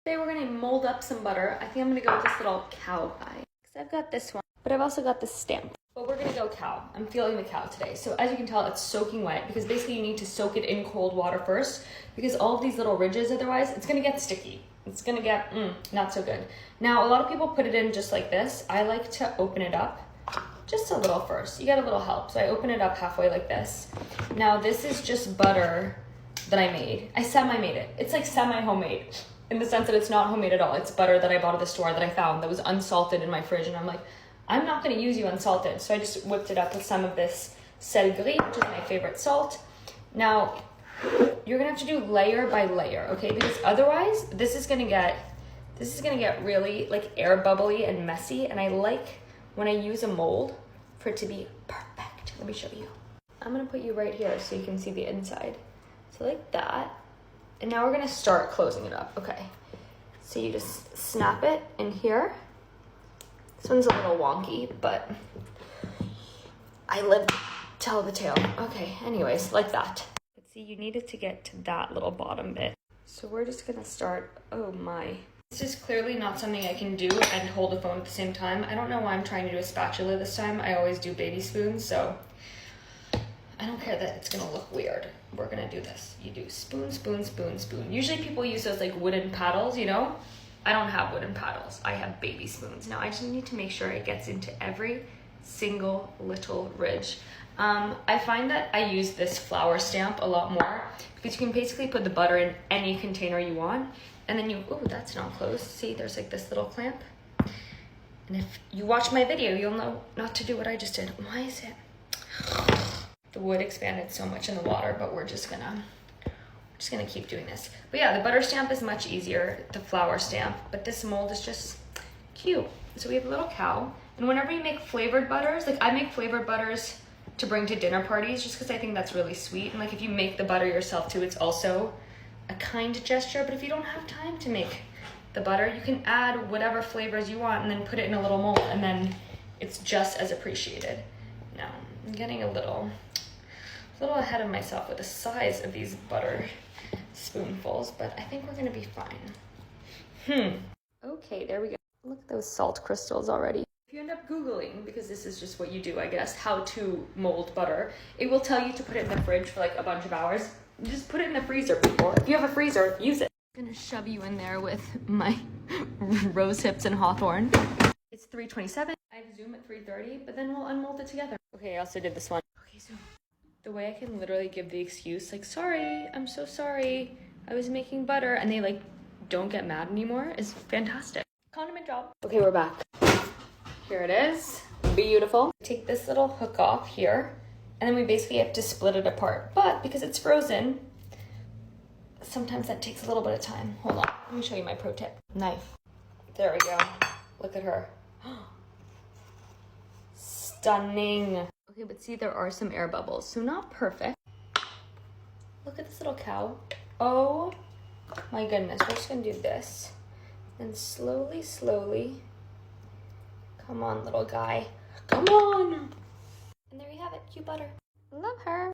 Today we're gonna mold up some butter. I think I'm gonna go with this little cow pie. Because I've got this one, but I've also got this stamp. But we're gonna go cow. I'm feeling the cow today. So as you can tell, it's soaking wet because basically you need to soak it in cold water first because all of these little ridges, otherwise it's gonna get sticky. It's gonna get not so good. Now, a lot of people put it in just like this. I like to open it up just a little first. You get a little help. So I open it up halfway like this. Now this is just butter that I made. I semi-made it. It's like semi-homemade in the sense that it's not homemade at all. It's butter that I bought at the store that I found that was unsalted in my fridge. And I'm like, I'm not gonna use you unsalted. So I just whipped it up with some of this sel gris, which is my favorite salt. Now, you're gonna have to do layer by layer, okay? Because otherwise, this is gonna get really like air bubbly and messy. And I like when I use a mold for it to be perfect. Let me show you. I'm gonna put you right here so you can see the inside. So like that. And now we're gonna start closing it up, okay? So you just snap it in here. This one's a little wonky, but I live to tell the tale. Okay, anyways, like that. But see, you needed to get to that little bottom bit. So we're just gonna start, oh my. This is clearly not something I can do and hold a phone at the same time. I don't know why I'm trying to do a spatula this time. I always do baby spoons, so I don't care that it's gonna look weird. We're gonna do this. You do spoon, spoon, spoon, spoon. Usually people use those like wooden paddles, you know? I don't have wooden paddles. I have baby spoons. Now I just need to make sure it gets into every single little ridge. I find that I use this flour stamp a lot more because you can basically put the butter in any container you want. And then you, oh, that's not closed. See, there's like this little clamp. And if you watch my video, you'll know not to do what I just did. Why is it? The wood expanded so much in the water, but we're just gonna keep doing this. But yeah, the butter stamp is much easier, the flour stamp, but this mold is just cute. So we have a little cow, and whenever you make flavored butters, like I make flavored butters to bring to dinner parties just because I think that's really sweet. And like if you make the butter yourself too, it's also a kind gesture. But if you don't have time to make the butter, you can add whatever flavors you want and then put it in a little mold, and then it's just as appreciated. Now, I'm getting a little ahead of myself with the size of these butter spoonfuls, but I think we're gonna be fine. Okay, there we go. Look at those salt crystals already. If you end up Googling, because this is just what you do, I guess, how to mold butter, it will tell you to put it in the fridge for like a bunch of hours. Just put it in the freezer before. If you have a freezer, use it. I'm gonna shove you in there with my rose hips and hawthorn. It's 3:27. I have Zoom at 3:30, but then we'll unmold it together. Okay, I also did this one. Okay, so the way I can literally give the excuse, like, sorry, I'm so sorry, I was making butter, and they like don't get mad anymore is fantastic. Condiment job. Okay, we're back. Here it is. Beautiful. Take this little hook off here, and then we basically have to split it apart. But because it's frozen, sometimes that takes a little bit of time. Hold on, let me show you my pro tip. Knife. There we go. Look at her. Stunning. Okay, but see, there are some air bubbles, so not perfect. Look at this little cow. Oh my goodness, we're just gonna do this. And slowly, slowly. Come on, little guy. Come on. And there you have it, cute butter. Love her.